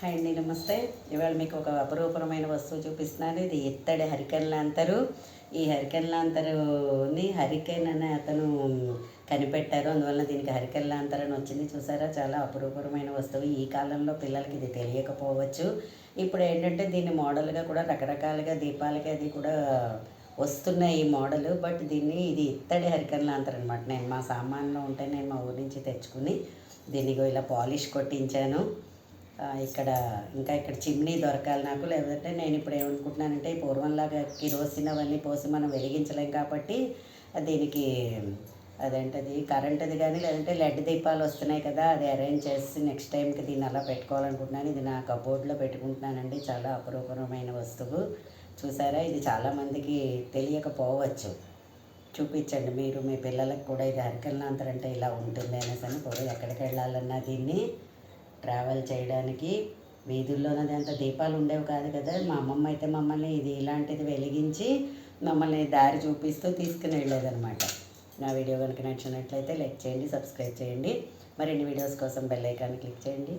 Hi అండి, నమస్తే. ఇవాళ మీకు ఒక అపరూపమైన వస్తువు చూపిస్తున్నాను. ఇది ఇత్తడి హరికెన్ లాంతరు. ఈ హరికెన్ లాంతరుని హరికెన్ అనే అతను కనిపెట్టారు. అందువల్ల దీనికి హరికెన్ లాంతర్ అని వచ్చింది. చూసారా, చాలా అపరూపమైన వస్తువు. ఈ కాలంలో పిల్లలకి ఇది తెలియకపోవచ్చు. ఇప్పుడు ఏంటంటే దీన్ని మోడల్గా కూడా రకరకాలుగా దీపాలకి అది కూడా వస్తున్నాయి ఈ మోడల్. బట్ ఇది ఇత్తడి హరికెన్ లాంతర్ అనమాట. నేను మా సామాన్లో ఉంటే నేను మా ఊరి నుంచి తెచ్చుకుని దీనికి ఇలా పాలిష్ కొట్టించాను. ఇక్కడ చిమ్నీ దొరకాలి నాకు. లేదంటే నేను ఇప్పుడు ఏమనుకుంటున్నానంటే పూర్వంలాగా కిరోసిన్ అవన్నీ పోసి మనం వెలిగించలేం కాబట్టి దీనికి అదేంటది కరెంటుది కానీ లేదంటే లెడ్ దీపాలు వస్తున్నాయి కదా, అది అరేంజ్ చేసి నెక్స్ట్ టైంకి దీన్ని అలా పెట్టుకోవాలనుకుంటున్నాను. ఇది నా కబోర్డ్లో పెట్టుకుంటున్నానండి. చాలా అపరూపమైన వస్తువు. చూసారా, ఇది చాలామందికి తెలియకపోవచ్చు. చూపించండి మీరు మీ పిల్లలకు కూడా. ఇది హరికెన్ లాంతర్ అంటే ఇలా ఉంటుంది అనేసి అని. పొడి ఎక్కడికి వెళ్ళాలన్నా దీన్ని ట్రావెల్ చేయడానికి వీధుల్లోనది అంత దీపాలు ఉండేవి కాదు కదా. మా అమ్మమ్మ అయితే మమ్మల్ని ఇలాంటిది వెలిగించి మమ్మల్ని దారి చూపిస్తూ తీసుకుని వెళ్ళేదనమాట. నా వీడియో కనుక నచ్చినట్లయితే లైక్ చేయండి, సబ్స్క్రైబ్ చేయండి. మరిన్ని వీడియోస్ కోసం బెల్ ఐకాన్ క్లిక్ చేయండి.